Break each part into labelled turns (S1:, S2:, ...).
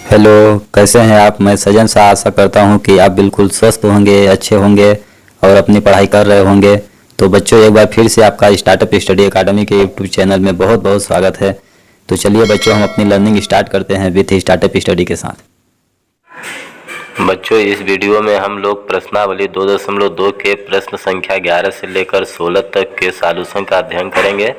S1: Hello, कैसे हैं आप। मैं सजन सा आशा करता हूं कि आप बिल्कुल स्वस्थ होंगे, अच्छे होंगे और अपनी पढ़ाई कर रहे होंगे। तो बच्चों, एक बार फिर से आपका स्टार्टअप स्टडी एकेडमी के यूट्यूब चैनल में बहुत बहुत स्वागत है। तो चलिए बच्चों, हम अपनी लर्निंग स्टार्ट करते हैं विथ स्टार्टअप स्टडी के साथ। बच्चों, इस वीडियो में हम लोग प्रश्नावली 2.2 के प्रश्न संख्या 11 से लेकर 16 तक के सॉल्यूशन का अध्ययन करेंगे।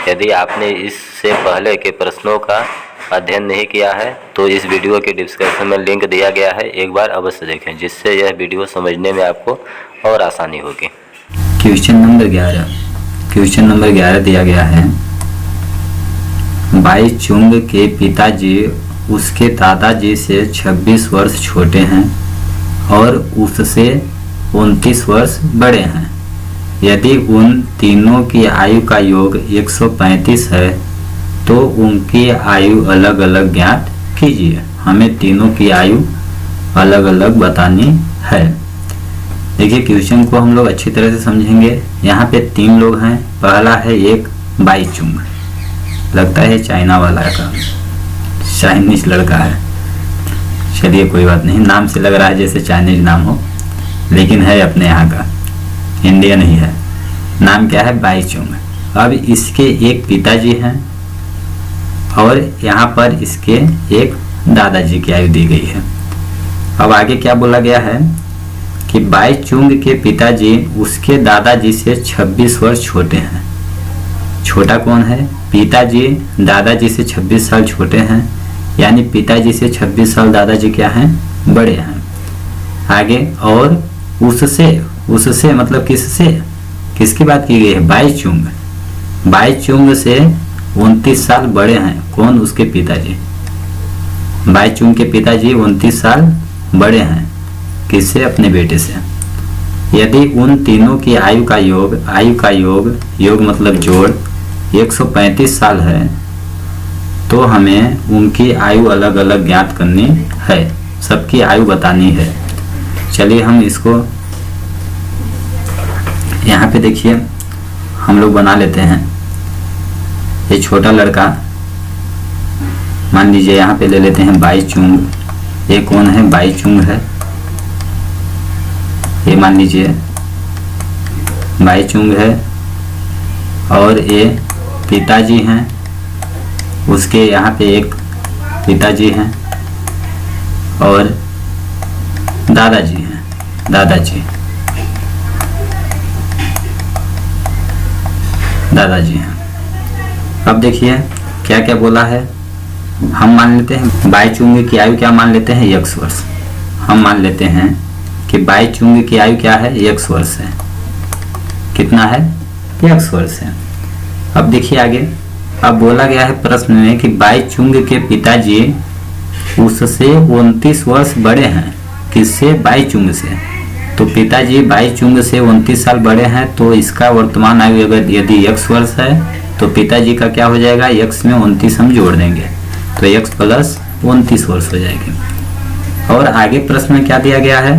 S1: यदि आपने इससे पहले के प्रश्नों का अध्ययन नहीं किया है तो इस वीडियो के डिस्क्रिप्शन में लिंक दिया गया है, एक बार अवश्य देखें, जिससे यह वीडियो समझने में आपको और आसानी होगी। क्वेश्चन नंबर 11 दिया गया है। बाई चुंग के पिताजी उसके दादाजी से 26 वर्ष छोटे हैं और उससे 29 वर्ष बड़े हैं। यदि उन तीनों की आयु का योग 135 है तो उनकी आयु अलग अलग ज्ञात कीजिए। हमें तीनों की आयु अलग अलग बतानी है। देखिए, क्वेश्चन को हम लोग अच्छी तरह से समझेंगे। यहाँ पे 3 लोग हैं। पहला है एक बाई चुंग, लगता है चाइना वाला का, चाइनीज लड़का है। चलिए कोई बात नहीं, नाम से लग रहा है जैसे चाइनीज नाम हो, लेकिन है अपने यहाँ का, इंडियन ही है। नाम क्या है? बाई चुंग। अब इसके एक पिताजी हैं और यहाँ पर इसके एक दादाजी की आयु दी गई है। अब आगे क्या बोला गया है कि बाई चुंग के पिताजी उसके दादाजी से 26 वर्ष छोटे हैं। छोटा कौन है? पिताजी दादाजी से 26 साल छोटे हैं, यानी पिताजी से 26 साल दादाजी क्या हैं? बड़े हैं। आगे और उससे मतलब किससे, किसकी बात की गई है? बाई चुंग से 29 साल बड़े हैं। कौन? उसके पिताजी। बाई चुंग के पिताजी 29 साल बड़े हैं। किससे? अपने बेटे से। यदि उन तीनों की आयु का योग मतलब जोड़ 135 साल है तो हमें उनकी आयु अलग अलग ज्ञात करनी है, सबकी आयु बतानी है। चलिए हम इसको यहाँ पे देखिए हम लोग बना लेते हैं। ये छोटा लड़का मान लीजिए यहाँ पे ले लेते हैं बाई चुंग। ये कौन है? बाई चुंग है। ये मान लीजिए बाई चुंग है और ये पिताजी हैं। उसके यहाँ पे एक पिताजी हैं और दादाजी हैं। दादाजी हैं। अब देखिए क्या क्या बोला है। हम मान लेते हैं बाई चुंग की आयु क्या मान लेते हैं? x वर्ष। हम मान लेते हैं कि बाई चुंग की आयु क्या है? x वर्ष है। कितना है? x वर्ष है। अब देखिए आगे, अब बोला गया है प्रश्न में कि बाई चुंग के पिताजी उससे 29 वर्ष बड़े हैं। किससे? बाई चुंग से। तो पिताजी बाई चुंग से 29 साल बड़े हैं, तो इसका वर्तमान आयु अगर यदि x वर्ष है तो पिताजी का क्या हो जाएगा? x में 29 हम जोड़ देंगे तो x प्लस 29 वर्ष हो जाएगी। और आगे प्रश्न में क्या दिया गया है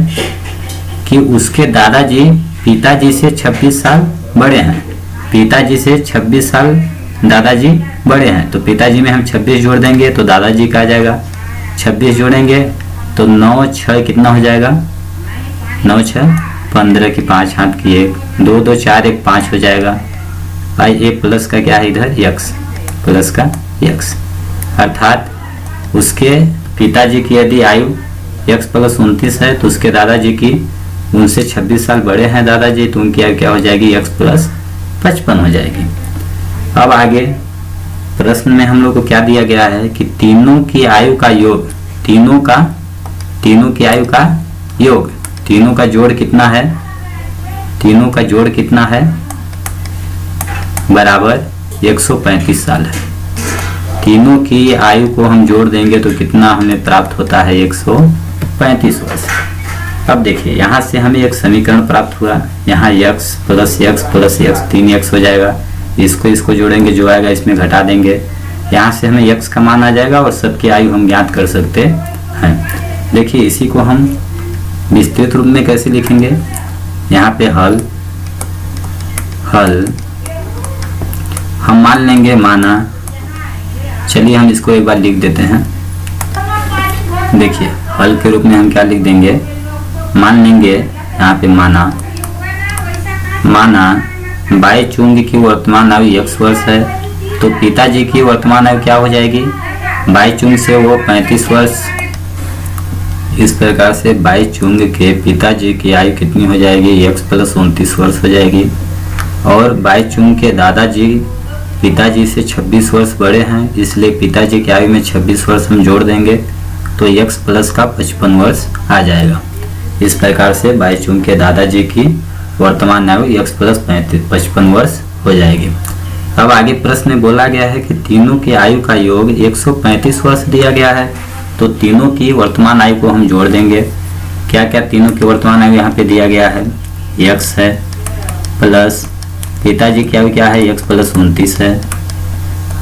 S1: कि उसके दादाजी पिताजी से 26 साल बड़े हैं। पिताजी से 26 साल दादाजी बड़े हैं, तो पिताजी में हम 26 जोड़ देंगे तो दादाजी का आ जाएगा। 26 जोड़ेंगे तो 9 6 कितना हो जाएगा? 9 6 15 की 5 हाथ की 1 2 2 4 1 5 हो जाएगा। भाई ए प्लस का क्या है इधर? x प्लस का x, अर्थात उसके पिताजी की यदि आयु x प्लस 29 है तो उसके दादाजी की उनसे 26 साल बड़े हैं दादाजी, तो उनकी आयु क्या हो जाएगी? x प्लस 55 हो जाएगी। अब आगे प्रश्न में हम लोग को क्या दिया गया है कि तीनों की आयु का योग, तीनों की आयु का योग, तीनों का जोड़ कितना है? तीनों का जोड़ कितना है? बराबर 135 साल है। तीनों की आयु को हम जोड़ देंगे तो कितना हमें प्राप्त होता है? 135 वर्ष। अब देखिए यहाँ से हमें एक समीकरण प्राप्त हुआ। यहाँ x प्लस x 3x हो जाएगा। इसको जोड़ेंगे, जो आएगा इसमें घटा देंगे। यहाँ से हमें x का मान आ जाएगा और सबकी आयु हम ज्ञात कर सकते हैं। देखिए इसी को हम विस्तृत रूप में कैसे लिखेंगे? यहाँ पे हल हम मान लेंगे माना। चलिए हम इसको एक बार लिख देते हैं। देखिए हल के रूप में हम क्या लिख देंगे, मान लेंगे यहाँ पे माना बाई चुंग की वर्तमान आयु x वर्ष है, तो पिताजी की वर्तमान आयु क्या हो जाएगी, बाई चुंग से वो 35 वर्ष। इस प्रकार से बाई चुंग के पिताजी की आयु कितनी हो जाएगी, x + 29 वर्ष हो जाएगी। और बाई चुंग के दादाजी पिताजी से 26 वर्ष बड़े हैं, इसलिए पिताजी की आयु में 26 वर्ष हम जोड़ देंगे तो x प्लस का 55 वर्ष आ जाएगा। इस प्रकार से बाई चुंग के दादाजी की वर्तमान आयु x + 55 वर्ष हो जाएगी। अब आगे प्रश्न में बोला गया है कि तीनों की आयु का योग 135 वर्ष दिया गया है, तो तीनों की वर्तमान आयु को हम जोड़ देंगे। क्या क्या तीनों की वर्तमान आयु यहाँ पे दिया गया है, x है प्लस पिताजी की आयु क्या है, x + 29 है,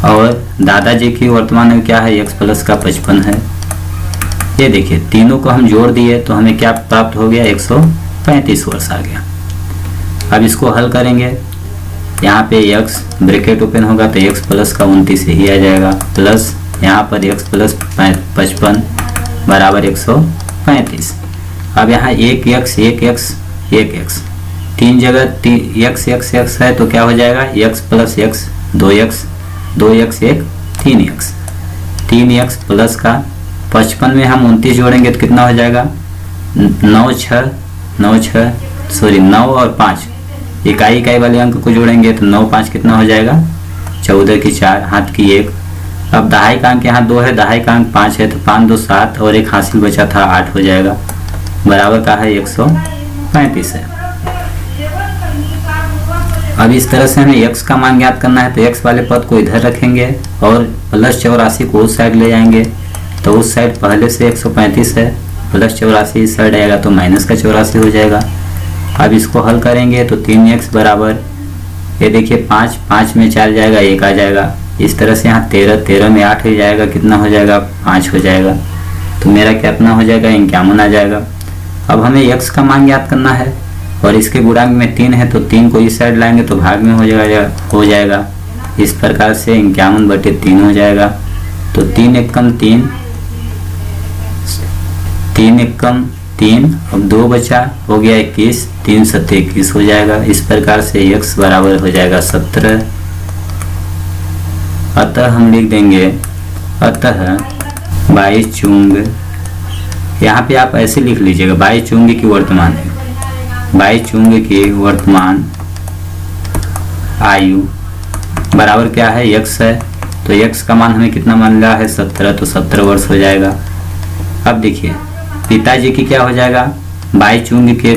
S1: और दादाजी की वर्तमान आयु क्या है, x प्लस का 55 है। ये देखिए तीनों को हम जोड़ दिए तो हमें क्या प्राप्त हो गया, 135 वर्ष आ गया। अब इसको हल करेंगे, यहाँ पे x ब्रैकेट ओपन होगा तो x प्लस का 29 ही आ जाएगा, प्लस यहाँ पर x + 55 बराबर 135। अब यहाँ 1x तीन जगह x है तो क्या हो जाएगा, x + x 2x 2x 1 3x 3x plus का 55 में हम 29 जोड़ेंगे तो कितना हो जाएगा, 9 और 5 इकाई वाले अंक को जोड़ेंगे तो 9 5 कितना हो जाएगा, 14 की 4 हाथ की 1। अब दहाई का अंक यहाँ 2 है, दहाई का अंक 5 है तो 5 2 7 और एक हासिल बचा था 8 हो जाएगा, बराबर का है 135 है। अब इस तरह से हमें x का मान ज्ञात करना है तो x वाले पद को इधर रखेंगे और प्लस 84 को उस साइड ले जाएंगे, तो उस साइड पहले से 135 है, प्लस 84 इस साइड आएगा तो माइनस का 84 हो जाएगा। अब इसको हल करेंगे तो 3x बराबर, ये देखिए 5 में 4 जाएगा 1 आ जाएगा। इस तरह से यहाँ 13 में 8 हो जाएगा, कितना हो जाएगा, 5 हो जाएगा, तो मेरा कितना हो जाएगा, 51 आ जाएगा। अब हमें x का मान ज्ञात करना है और इसके गुणांक में 3 है तो 3 को इस साइड लाएंगे तो भाग में हो जाएगा। इस प्रकार से 51/3 हो जाएगा, तो 3 एकम 3 अब 2 बचा हो गया 21, 3 7 21 हो जाएगा। इस प्रकार से x बराबर हो जाएगा 17। अतः हम लिख देंगे, अतः बाई चुंग, यहाँ पे आप ऐसे लिख लीजिएगा, बाई चुंग की वर्तमान आयु बराबर क्या है, x है, तो x का मान हमें कितना मान लिया है, 17, तो 17 वर्ष हो जाएगा। अब देखिए पिताजी की क्या हो जाएगा, बाई चुंग के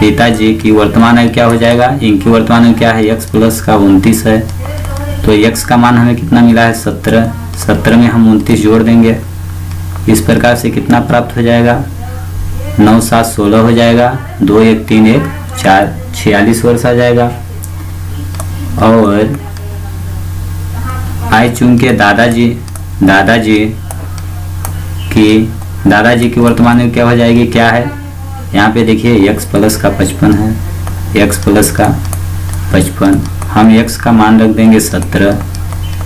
S1: पिताजी की वर्तमान आयु क्या हो जाएगा, इनकी वर्तमान आयु क्या है, x प्लस का 29 है, तो x का मान हमें कितना मिला है, 17 में हम 29 जोड़ देंगे। इस प्रकार से कितना प्राप्त हो जाएगा, 9 7 16 हो जाएगा, 2 1 3 1 4 46 वर्ष आ जाएगा। और आई चुंग के दादाजी की वर्तमान आयु क्या हो जाएगी, क्या है, यहाँ पे देखिए x प्लस का 55 है, x प्लस का 55, हम x का मान रख देंगे 17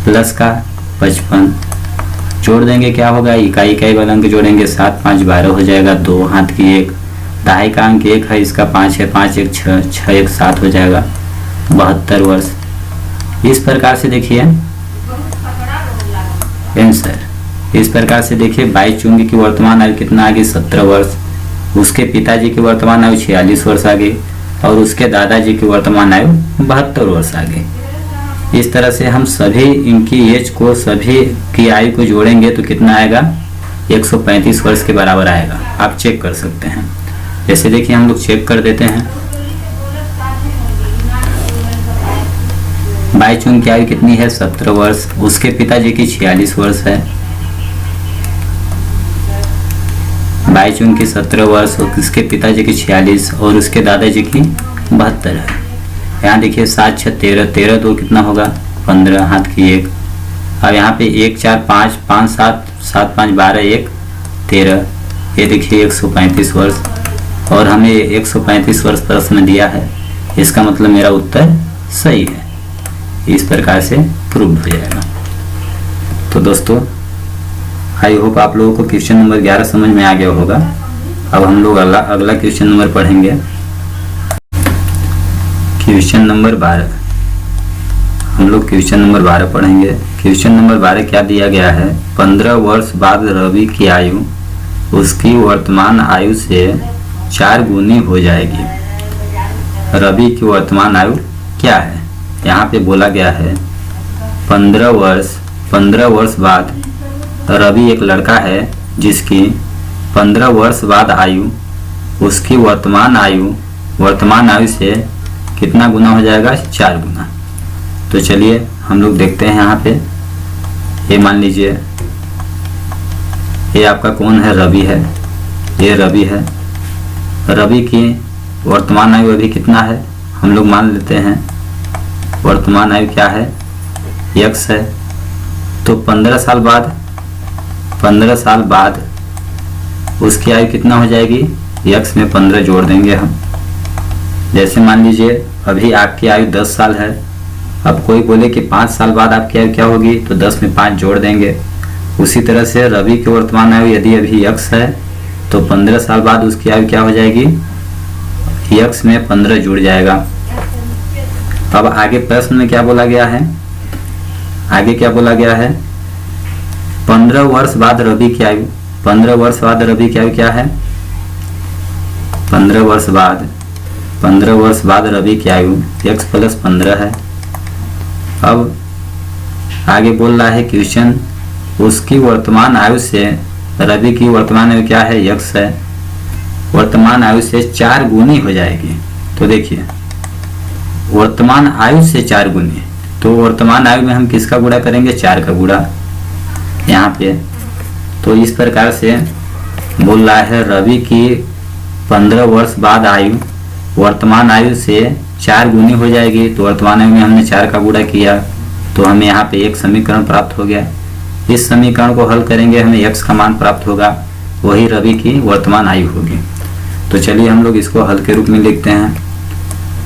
S1: प्लस का 55 जोड़ देंगे, क्या होगा, इकाई वाला अंक जोड़ेंगे, 7 5 12 हो जाएगा, 2 हाथ की 1, दहाई का अंक 1 है, इसका 5 है, 5 1 6 6 1 7 हो जाएगा, 72 वर्ष। इस प्रकार से देखिए आंसर, इस प्रकार से देखिए बाई चुंग की वर्तमान आयु कितना आ गई, 17 वर्ष, उसके पिताजी की वर्तमान आयु 46 वर्ष आ गई और उसके दादाजी की वर्तमान आयु 72 वर्ष आ गई। इस तरह से हम सभी इनकी एज को, सभी की आयु को जोड़ेंगे तो कितना आएगा, 135 वर्ष के बराबर आएगा। आप चेक कर सकते हैं, जैसे देखिए हम लोग चेक कर देते हैं। बाई चुंग की आयु कितनी है, 17 वर्ष, उसके पिताजी की 46 वर्ष है। बाई चुंग की 17 वर्ष, उसके पिताजी की 46 और उसके दादाजी की 72 है। यहाँ देखिए 7 6 13 13 2 कितना होगा, 15 हाथ की 1। अब यहाँ पे 1 4 5 5 7 7 5 12 1 13, ये देखिए 135 वर्ष, और हमें 135 वर्ष प्रश्न दिया है, इसका मतलब मेरा उत्तर सही है। इस प्रकार से प्रूव हो जाएगा। तो दोस्तों आई होप आप लोगों को क्वेश्चन नंबर 11 समझ में आ गया होगा। अब हम लोग अगला क्वेश्चन नंबर पढ़ेंगे। क्वेश्चन नंबर 12 हम लोग क्वेश्चन नंबर 12 पढ़ेंगे। क्वेश्चन नंबर 12 क्या दिया गया है? 15 वर्ष बाद रवि की आयु उसकी वर्तमान आयु से 4 गुनी हो जाएगी। रवि की वर्तमान आयु क्या है? यहाँ पे बोला गया है 15 वर्ष बाद रवि एक लड़का है जिसकी 15 वर्ष बाद आयु उसकी वर्तमान आयु से कितना गुना हो जाएगा? 4 गुना। तो चलिए हम लोग देखते हैं। यहाँ पे ये मान लीजिए ये आपका कौन है? रवि है। ये रवि है। रवि की वर्तमान आयु अभी कितना है? हम लोग मान लेते हैं वर्तमान आयु क्या है? x है। तो 15 साल बाद उसकी आयु कितना हो जाएगी? x में 15 जोड़ देंगे हम। जैसे मान लीजिए अभी आपकी आयु 10 साल है। अब कोई बोले कि 5 साल बाद आपकी आयु क्या होगी? तो 10 में 5 जोड़ देंगे। उसी तरह से रवि की वर्तमान आयु यदि अभी x है तो 15 साल बाद उसकी आयु क्या हो जाएगी? x में 15 जुड़ जाएगा। अब आगे प्रश्न में क्या बोला गया है? आगे क्या बोला गया है? 15 वर्ष बाद रवि की आयु 15 वर्ष बाद रवि की आयु क्या है? 15 वर्ष बाद रवि की आयु x प्लस 15 है। अब आगे बोल रहा है क्वेश्चन उसकी वर्तमान आयु से रवि की वर्तमान आयु क्या है? x है। वर्तमान आयु से 4 गुनी हो जाएगी। तो देखिए वर्तमान आयु से 4 गुनी, तो वर्तमान आयु में हम किसका गुणा करेंगे? 4 का गुणा यहाँ पे। तो इस प्रकार से बोल रहा है रवि की 15 वर्ष बाद आयु वर्तमान आयु से 4 गुनी हो जाएगी। तो वर्तमान आयु में हमने 4 का गुणा किया तो हमें यहाँ पे एक समीकरण प्राप्त हो गया। इस समीकरण को हल करेंगे हमें x का मान प्राप्त होगा, वही रवि की वर्तमान आयु होगी। तो चलिए हम लोग इसको हल के रूप में लिखते हैं।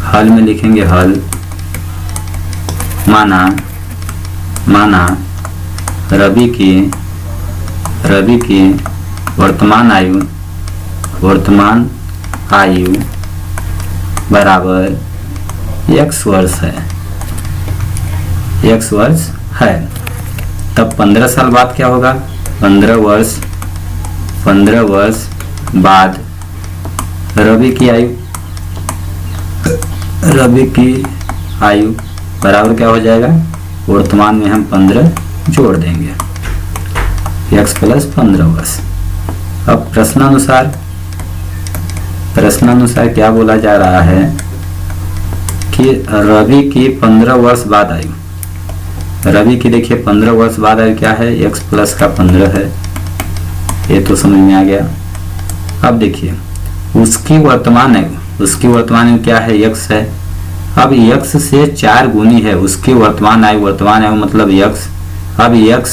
S1: हल में लिखेंगे हल माना रवि की वर्तमान आयु बराबर x वर्ष है। तब 15 साल बाद क्या होगा? 15 वर्ष बाद रवि की आयु बराबर क्या हो जाएगा? वर्तमान में हम 15 जोड़ देंगे x प्लस 15 वर्ष। अब प्रश्नानुसार क्या बोला जा रहा है कि रवि की 15 वर्ष बाद आयु, रवि की देखिए 15 वर्ष बाद आयु क्या है? x प्लस का 15 है। ये तो समझ में आ गया। अब देखिए उसकी वर्तमान आयु क्या है? x है। अब x से 4 गुनी है उसकी वर्तमान आयु मतलब x। अब x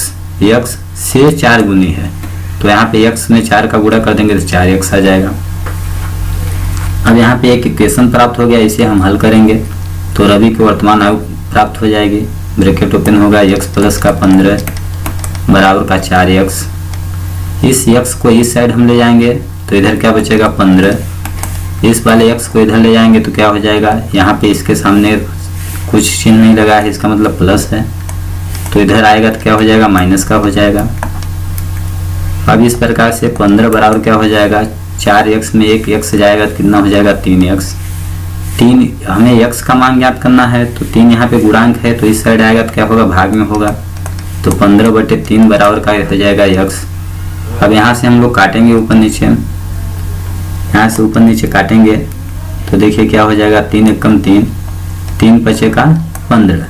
S1: से 4 गुनी है तो यहाँ पे x में 4 का गुणा कर देंगे तो 4x आ जाएगा। अब यहाँ पे एक इक्वेशन प्राप्त हो गया, इसे हम हल करेंगे तो रवि की वर्तमान आयु प्राप्त हो जाएगी। ब्रैकेट ओपन होगा x प्लस का 15 बराबर का 4x। इस x को इस साइड हम ले जाएंगे तो इधर क्या बचेगा? 15। इस वाले x को इधर ले जाएंगे तो क्या हो जाएगा? यहाँ पे इसके सामने कुछ चिन्ह नहीं लगा है, इसका मतलब प्लस है। तो इधर आएगा तो क्या हो जाएगा? माइनस का हो जाएगा। अब इस प्रकार से 15 बराबर क्या हो जाएगा? 4x में एक x जाएगा तो कितना हो जाएगा? 3x। हमें x का मान ज्ञात करना है तो 3 यहाँ पे गुणांक है तो इस साइड आएगा तो क्या होगा? भाग में होगा। तो 15/3 बराबर का हो जाएगा x। अब यहाँ से हम लोग काटेंगे ऊपर नीचे, यहाँ से ऊपर नीचे काटेंगे तो देखिए क्या हो जाएगा? 3 एकम 3, 3 पचे का 15।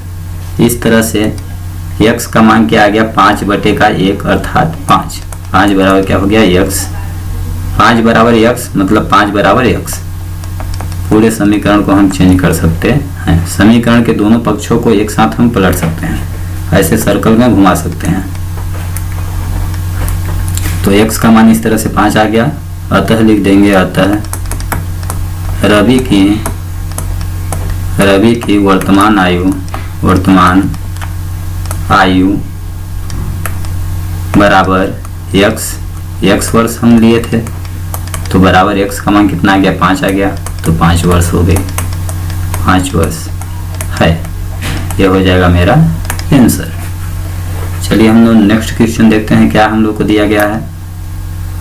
S1: इस तरह से x का मान क्या आ गया? 5/1 अर्थात 5। 5 बराबर क्या हो गया? x। 5 बराबर x मतलब 5 बराबर x। पूरे समीकरण को हम चेंज कर सकते हैं। समीकरण के दोनों पक्षों को एक साथ हम पलट सकते हैं, ऐसे सर्कल में घुमा सकते हैं। तो x का मान इस तरह से 5 आ गया। अतः लिख देंगे अतः रवि की वर्तमान आयु बराबर x वर्ष हम लिए थे, तो बराबर x का मान कितना आ गया, 5 आ गया, तो 5 वर्ष हो गए, 5 वर्ष है। ये हो जाएगा मेरा आंसर। चलिए हम लोग नेक्स्ट क्वेश्चन देखते हैं क्या हम लोग को दिया गया है।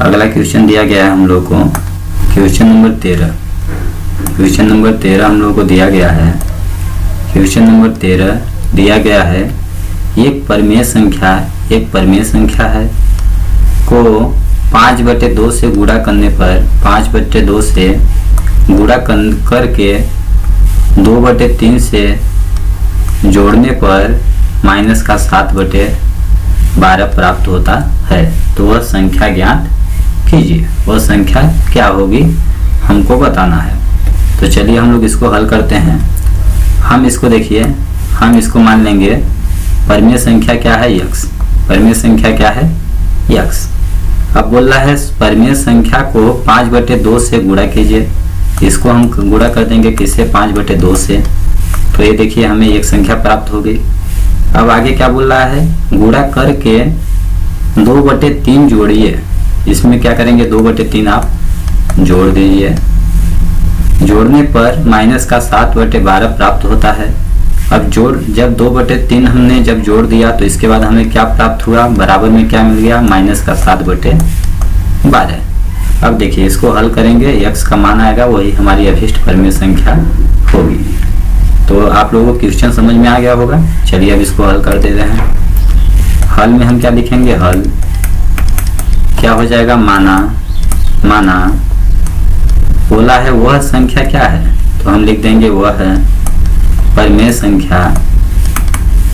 S1: अगला क्वेश्चन दिया गया है हम लोग को क्वेश्चन नंबर 13। क्वेश्चन नंबर 13 हम लोग को दिया गया है। क्वेश्चन नंबर 13 दिया गया है, एक परिमेय संख्या है को 5/2 से गुणा करने पर 5/2 से गुणा करके 2/3 से जोड़ने पर माइनस का 7/12 प्राप्त होता है। तो वह संख्या ज्ञात कीजिए। वह संख्या क्या होगी हमको बताना है। तो चलिए हम लोग इसको हल करते हैं। हम इसको देखिए, हम इसको मान लेंगे परिमेय संख्या क्या है, x। परिमेय संख्या क्या है, x। अब बोल रहा है परिमेय संख्या को 5/2 से गुणा कीजिए। इसको हम गुणा कर देंगे किससे, 5/2 से। तो ये देखिए हमें एक संख्या प्राप्त हो गई। अब आगे क्या बोल रहा है, गुणा करके 2/3 जोड़िए। इसमें क्या करेंगे, 2/3 आप जोड़ दीजिए। जोड़ने पर माइनस का 7/12 प्राप्त होता है। अब जब 2/3 हमने जब जोड़ दिया तो इसके बाद हमें क्या प्राप्त हुआ, बराबर में क्या मिल गया, माइनस का 7/12। अब देखिए इसको हल करेंगे, x का मान आएगा, वही हमारी अभिष्ट परिमेय संख्या होगी। तो आप लोगों को क्वेश्चन समझ में आ गया होगा। चलिए अब इसको हल कर दे रहे हैं। हल में हम क्या लिखेंगे, हल क्या हो जाएगा, माना बोला है वह संख्या क्या है, तो हम लिख देंगे वह है परिमेय संख्या,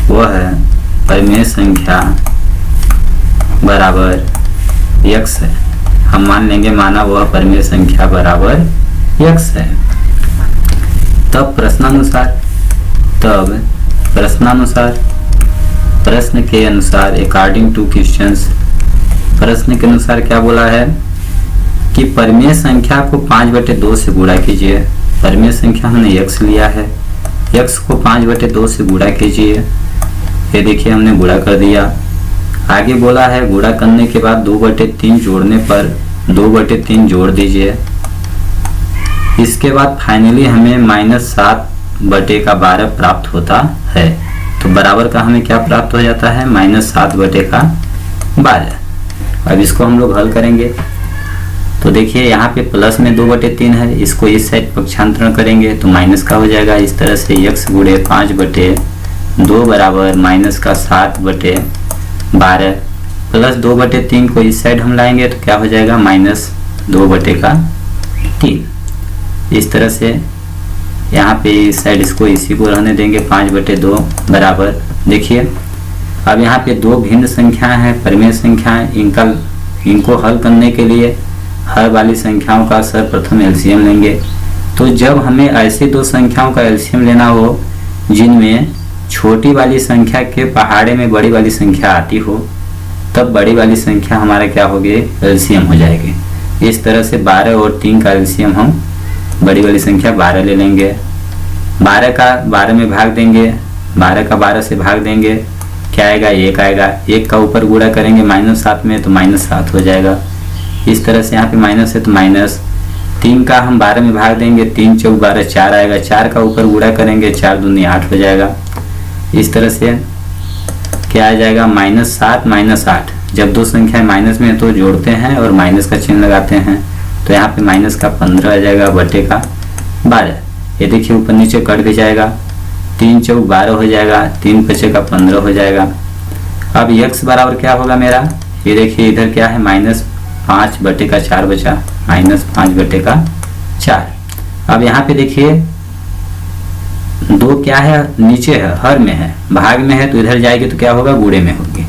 S1: वह है परिमेय संख्या बराबर x है। हम मान लेंगे माना वह परिमेय संख्या बराबर x है। तब प्रश्न के अनुसार अकॉर्डिंग टू क्वेश्चंस, प्रश्न के अनुसार क्या बोला है कि परिमेय संख्या को 5/2 से गुणा कीजिए। परिमेय संख्या हमने x लिया है, x को 5/2 से गुणा कीजिए। ये देखिए हमने गुणा कर दिया। आगे बोला है गुणा करने के बाद 2/3 जोड़ने पर 2/3 जोड़ दीजिए। इसके बाद फाइनली हमें -7/12 प्राप्त होता है। तो बराबर का हमें क्या प्राप्त हो जाता है, -7/12। अब इसको हम लोग हल करेंगे। तो देखिए यहाँ पे प्लस में 2/3 है, इसको इस साइड पक्षांतरण करेंगे तो माइनस का हो जाएगा। इस तरह से x गुणे 5/2 बराबर माइनस का 7/12 प्लस 2/3 को इस साइड हम लाएंगे तो क्या हो जाएगा, -2/3। इस तरह से यहाँ पे इस साइड इसको इसी को रहने देंगे, 5/2 बराबर। देखिए अब यहाँ पे दो भिन्न संख्याएं हैं, परिमेय संख्याएं, इनको हल करने के लिए हर वाली संख्याओं का सर्वप्रथम एलसीएम लेंगे। तो जब हमें ऐसे दो संख्याओं का एलसीएम लेना हो जिनमें छोटी वाली संख्या के पहाड़े में बड़ी वाली संख्या आती हो, तब बड़ी वाली संख्या हमारा क्या होगी, एलसीएम हो जाएगी। इस तरह से 12 और 3 का एलसीएम हम बड़ी वाली संख्या 12 ले लेंगे। 12 का 12 में भाग देंगे, 12 का 12 से भाग देंगे, क्या आएगा, 1 आएगा। 1 का ऊपर गुणा करेंगे -7 में तो -7 हो जाएगा। इस तरह से यहाँ पे माइनस है तो माइनस। 3 का हम 12 में भाग देंगे, 3 चौक 12, 4 आएगा। 4 का ऊपर गुणा करेंगे, 4 दूनी 8 हो जाएगा। इस तरह से क्या आ जाएगा, -7 -8। जब दो संख्याएं माइनस में है तो जोड़ते हैं और माइनस का चिन्ह लगाते हैं, तो यहाँ पे माइनस का 15 आ जाएगा बटे का 12। ये देखिए ऊपर नीचे कट भी जाएगा, 3 चौक 12 हो जाएगा, 3 पचे का 15 हो जाएगा। अब x बराबर क्या होगा मेरा, ये देखिए इधर क्या है, -5/4 बचा, -5/4। अब यहाँ पे देखिए 2 क्या है, नीचे है, हर में है, भाग में है तो इधर जाएगी तो क्या होगा, गुणे में होगी।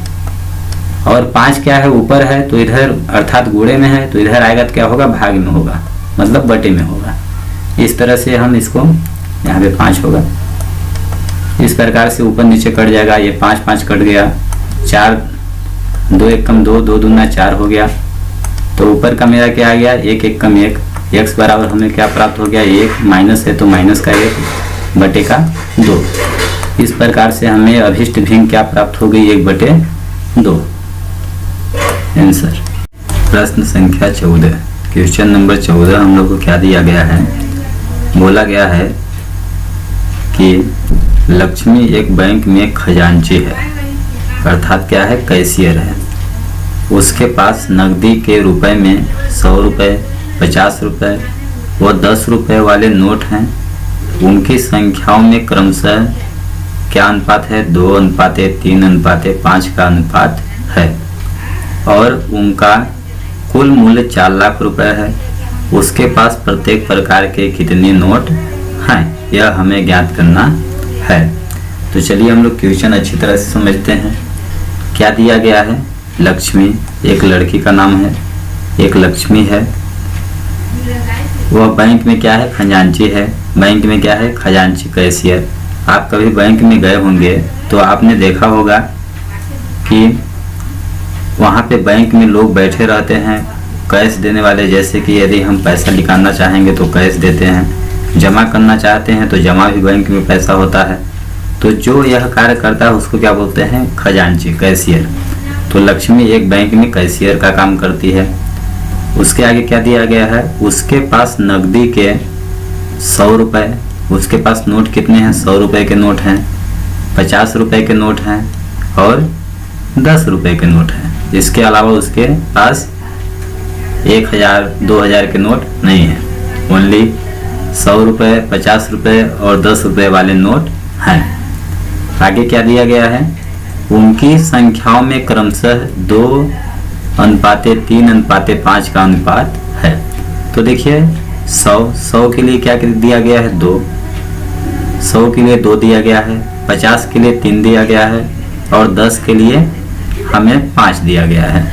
S1: और 5 क्या है, ऊपर है तो इधर अर्थात गुणे में है तो इधर आएगा तो क्या होगा, भाग में होगा, मतलब बटे में होगा। इस तरह से हम इसको, यहाँ पे 5 होगा, इस प्रकार से ऊपर नीचे कट जाएगा। ये 5 5 कट गया, 4 2 1 कम 2, 2 दूना 4 हो गया। तो ऊपर का मेरा क्या आ गया, 1 1 कम 1, x बराबर हमें क्या प्राप्त हो गया, 1, माइनस है तो माइनस का 1 बटे का 2। इस प्रकार से हमें अभिष्ट भिन्न क्या प्राप्त हो गई, 1/2। आंसर। प्रश्न संख्या 14, क्वेश्चन नंबर 14 हम लोग को क्या दिया गया है, बोला गया है कि लक्ष्मी एक बैंक में खजांची है, अर्थात क्या है, कैशियर है। उसके पास नकदी के रुपए में 100 रुपये, 50 रुपये व 10 रुपये वाले नोट हैं। उनकी संख्याओं में क्रमशः क्या अनुपात है, 2:3:5 का अनुपात है और उनका कुल मूल्य 4 लाख रुपए है। उसके पास प्रत्येक प्रकार के कितने नोट हैं, यह हमें ज्ञात करना है। तो चलिए हम लोग क्वेश्चन अच्छी तरह से समझते हैं। क्या दिया गया है, लक्ष्मी एक लड़की का नाम है, एक लक्ष्मी है, वह बैंक में क्या है, खजांची है। बैंक में क्या है, खजांची, कैशियर। आप कभी बैंक में गए होंगे तो आपने देखा होगा कि वहाँ पे बैंक में लोग बैठे रहते हैं, कैश देने वाले। जैसे कि यदि हम पैसा निकालना चाहेंगे तो कैश देते हैं, जमा करना चाहते हैं तो जमा भी बैंक में पैसा होता है। तो जो यह कार्य करता है उसको क्या बोलते हैं, खजांची, कैशियर। तो लक्ष्मी एक बैंक में कैशियर का काम करती है। उसके आगे क्या दिया गया है, उसके पास नकदी के 100 रुपये, उसके पास नोट कितने हैं, 100 रुपये के नोट हैं, 50 रुपये के नोट हैं और 10 रुपये के नोट हैं। इसके अलावा उसके पास 1000, 2000 के नोट नहीं है, ओनली 100 रुपये, 50 रुपये और 10 रुपये वाले नोट हैं। आगे क्या दिया गया है, उनकी संख्याओं में क्रमशः 2:3:5 का अनुपात है। तो देखिए 100 के लिए क्या दिया गया है, 2, 100 के लिए 2 दिया गया है, 50 के लिए 3 दिया गया है और 10 के लिए हमें 5 दिया गया है।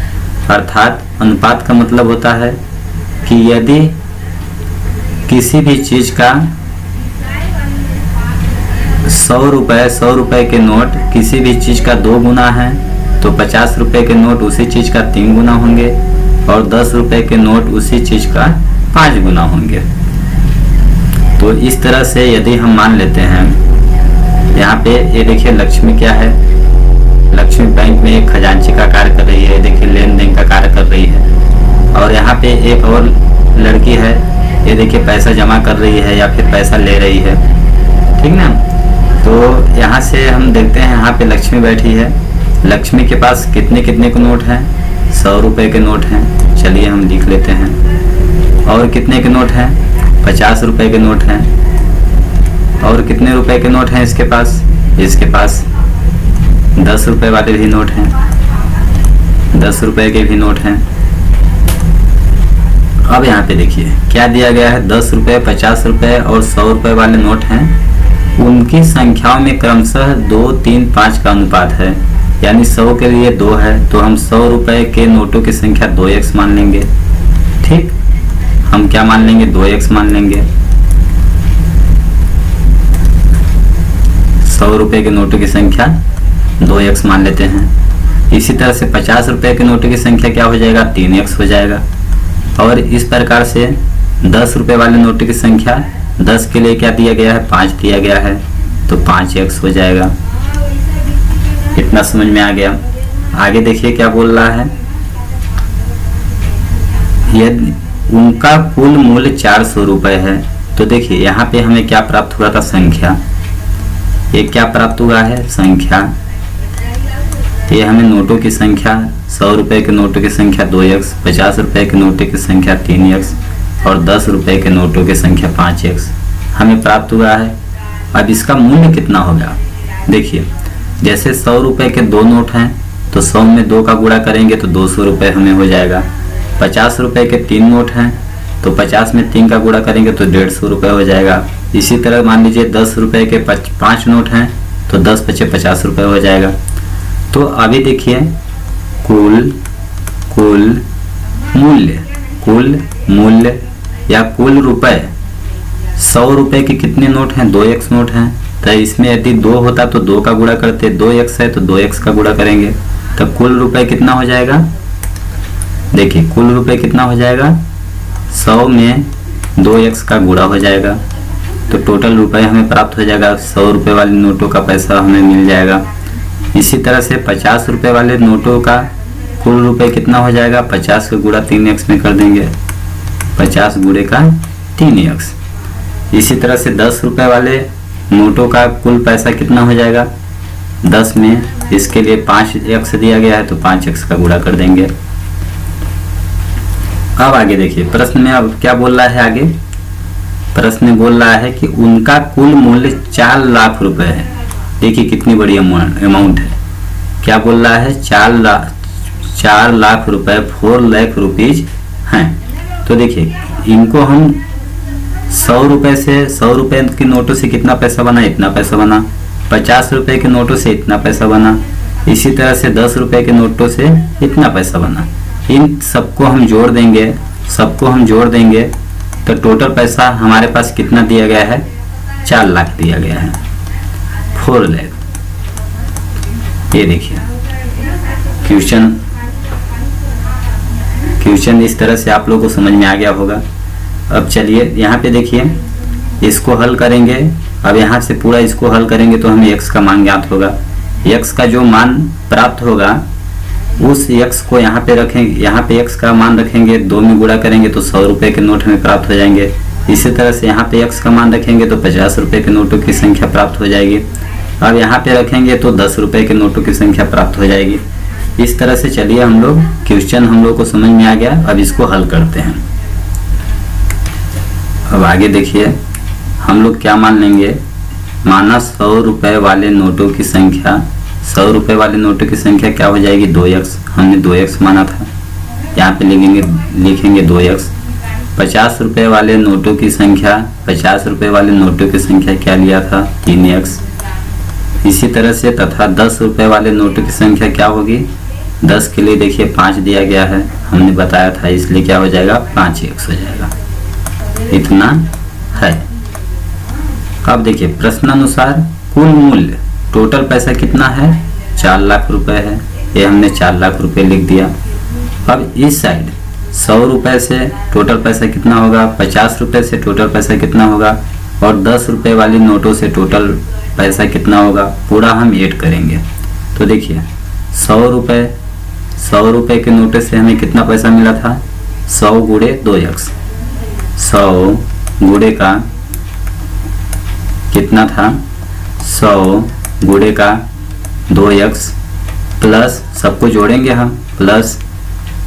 S1: अर्थात अनुपात का मतलब होता है कि यदि किसी भी चीज का 100 रुपये के नोट किसी भी चीज का 2 गुना है तो 50 रुपये के नोट उसी चीज का 3 गुना होंगे और 10 रुपये के नोट उसी चीज का 5 गुना होंगे। तो इस तरह से यदि हम मान लेते हैं, यहाँ पे ये देखिए लक्ष्मी क्या है, लक्ष्मी बैंक में एक खजांची का कार्य कर रही है, देखिए लेन देन का कार्य कर रही है। और यहाँ पे एक और लड़की है, ये देखिए पैसा जमा कर रही है या फिर पैसा ले रही है, ठीक ना। तो यहाँ से हम देखते हैं, यहाँ पे लक्ष्मी बैठी है, लक्ष्मी के पास कितने कितने के नोट हैं, 100 रुपये के नोट हैं। चलिए हम लिख लेते हैं। और कितने के नोट हैं, 50 रुपये के नोट हैं। और कितने रुपए के नोट हैं इसके पास 10 रुपए वाले भी नोट हैं, 10 रुपए के भी नोट हैं। अब यहाँ पे देखिए क्या दिया गया है, 10 रुपए, 50 रुपए और 100 रुपए वाले नोट हैं। उनकी संख्याओं में क्रमशः 2:3:5 का अनुपात है, यानी 100 के लिए 2 है तो हम 100 रुपए के नोटों की संख्या 2x मान लेंगे। ठीक, हम क्या मान लेंगे, 2x मान लेंगे। 100 रुपए के नोटों की संख्या 2x मान लेते हैं। इसी तरह से 50 रुपए के नोटों की संख्या क्या हो जाएगा, 3x हो जाएगा। और इस प्रकार से 10 रुपए वाले नोटों की संख्या 10 के लिए क्या दिया गया है, 5 दिया गया है तो 5x हो जाएगा। इतना समझ में आ गया। आगे देखिए क्या बोल रहा है, यदि उनका कुल मूल्य 400 रुपए है तो देखिए यहाँ पे हमें क्या प्राप्त हुआ था, संख्या। ये क्या प्राप्त हुआ है, संख्या। ये हमें नोटों की संख्या, 100 रुपए के नोटों की संख्या 2x, 50 रुपए के नोटों की संख्या 3x और 10 रुपए के नोटों की संख्या 5x हमें प्राप्त हुआ है। अब इसका मूल्य कितना होगा, देखिए जैसे 100 रुपए के 2 नोट हैं तो 100 में 2 का गुणा करेंगे तो 200 रुपए हमें हो जाएगा। 50 रुपए के 3 नोट हैं तो 50 में 3 का गुणा करेंगे तो 150 रुपए हो जाएगा। इसी तरह मान लीजिए 10 रुपए के 5 नोट हैं तो 10 × 5 = 50 रुपए हो जाएगा। तो अभी देखिए कुल मूल्य या कुल रुपए, 100 रुपए के कितने नोट हैं, 2x नोट हैं। तो इसमें यदि 2 होता तो 2 का गुणा करते, 2x है तो 2x का गुणा करेंगे तो कुल रुपए कितना हो जाएगा, देखिए कुल रुपए कितना हो जाएगा, 100 में 2x का गुणा हो जाएगा तो टोटल रुपए हमें प्राप्त हो जाएगा। 100 रुपए वाले नोटों का पैसा हमें मिल जाएगा। इसी तरह से 50 रुपए वाले नोटों का कुल रुपए कितना हो जाएगा, 50 का गुणा 3x में कर देंगे, 50 गुणे का 3x। इसी तरह से 10 रुपए वाले नोटों का कुल पैसा कितना हो जाएगा, 10 में इसके लिए 5x दिया गया है तो 5x का गुणा कर देंगे। अब आगे देखिए प्रश्न में अब क्या बोल रहा है, आगे प्रश्न में बोल रहा है कि उनका कुल मूल्य 4 लाख रुपए है। देखिए कितनी बड़ी अमाउंट है। क्या बोल रहा है, 4 लाख रुपए, 4 लाख रुपीज हैं। तो देखिए इनको हम 100 रुपए से, 100 रुपए के नोटों से कितना पैसा बना, इतना पैसा बना। 50 रुपए के नोटों से इतना पैसा बना। इसी तरह से 10 रुपए के नोटों से इतना पैसा बना। इन सबको हम जोड़ देंगे, तो टोटल पैसा हमारे पास कितना दिया गया है, 4 लाख दिया गया है, 4 लाख। ये देखिए क्वेश्चन इस तरह से आप लोगों को समझ में आ गया होगा। अब चलिए यहाँ पे देखिए इसको हल करेंगे। अब यहाँ से पूरा इसको हल करेंगे तो हमें x का मान ज्ञात होगा। x का जो मान प्राप्त होगा उस x को यहाँ पे रखेंगे, यहाँ पे x का मान रखेंगे, 2 में गुणा करेंगे तो 100 रुपए के नोट हमें प्राप्त हो जाएंगे। इसी तरह से यहाँ पे x का मान रखेंगे तो 50 रुपए के नोटों की संख्या प्राप्त हो जाएगी। अब यहाँ पे रखेंगे तो 10 रुपए के नोटों की संख्या प्राप्त हो जाएगी। इस तरह से चलिए हम लोग क्वेश्चन हम लोग को समझ में आ गया। अब इसको हल करते हैं। अब आगे देखिए हम लोग क्या मान लेंगे, माना 100 रुपए वाले नोटों की संख्या, 100 रुपए वाले नोटों की संख्या क्या हो जाएगी, 2x। हमने 2x माना था, यहाँ पे लिखेंगे 2x। 50 रुपए वाले नोटों की संख्या, 50 रुपए वाले नोटों की संख्या क्या लिया था, 3x। इसी तरह से तथा 10 रुपए वाले नोटों की संख्या क्या होगी, 10 के लिए देखिए 5 दिया गया है, हमने बताया था, इसलिए क्या हो जाएगा, 5x हो जाएगा। इतना है। अब देखिए प्रश्नानुसार कुल मूल्य, टोटल पैसा कितना है, 4 लाख रुपए है। ये हमने 4 लाख रुपए लिख दिया। अब इस साइड 100 रुपए से टोटल पैसा कितना होगा, 50 रुपए से टोटल पैसा कितना होगा, और 10 रुपए वाली नोटों से टोटल पैसा कितना होगा, पूरा हम ऐड करेंगे। तो देखिए 100 रुपए के नोटों से हमें कितना पैसा मिला था, 100 गुणे 2x। 100 गुणे का कितना था, 100 गुणे का 2x प्लस, सबको जोड़ेंगे हम, प्लस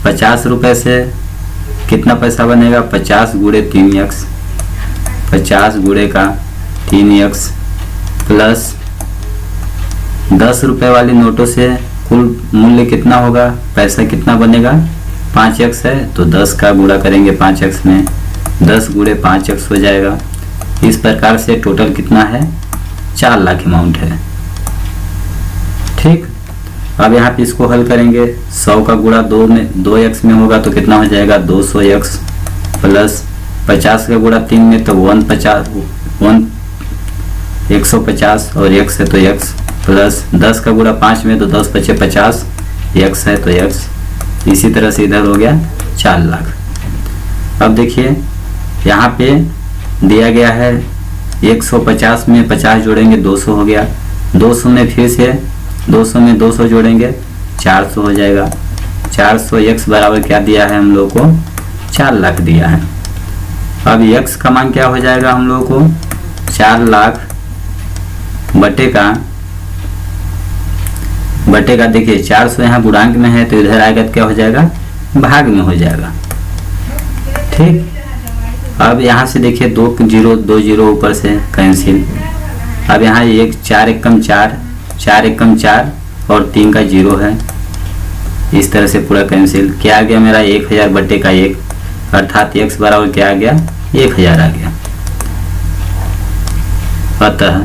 S1: 50 रुपए से कितना पैसा बनेगा, 50 गुणे 3x, 50 गुणे का 3x प्लस 10 रुपए वाली नोटों से कुल मूल्य कितना होगा, पैसा कितना बनेगा, 5x है तो 10 का गुणा करेंगे 5x में, 10 गुणे 5x हो जाएगा। इस प्रकार से टोटल कितना है, 4 लाख अमाउंट है। ठीक, अब यहाँ पे इसको हल करेंगे। 100 का गुणा 2x में होगा तो कितना हो जाएगा, 200x प्लस 50 का गुणा 3 में तो 150 और x है तो x प्लस 10 का गुणा 5 में तो 10 पचे 50, x है तो x। इसी तरह से इधर हो गया 4 लाख। अब देखिए यहाँ पे दिया गया है 150 में 50 जोड़ेंगे 200 हो गया, 200 में फिर से 200 में 200 जोड़ेंगे 400 हो जाएगा। 400 x बराबर क्या दिया है हम लोग को, 4 लाख दिया है। अब x का मान क्या हो जाएगा हम लोग को, 4 लाख बटे का देखिए 400 यहाँ गुणांक में है तो इधर आएगा तो क्या हो जाएगा, भाग में हो जाएगा। ठीक, अब यहाँ से देखिए 2 जीरो ऊपर से कैंसिल। अब यहाँ 4 एकम 4, 4 एकम 4 और 3 का 0 है, इस तरह से पूरा कैंसिल। क्या आ गया मेरा, 1000 बटे का 1, अर्थात x बराबर क्या आ गया, 1000 आ गया। अतः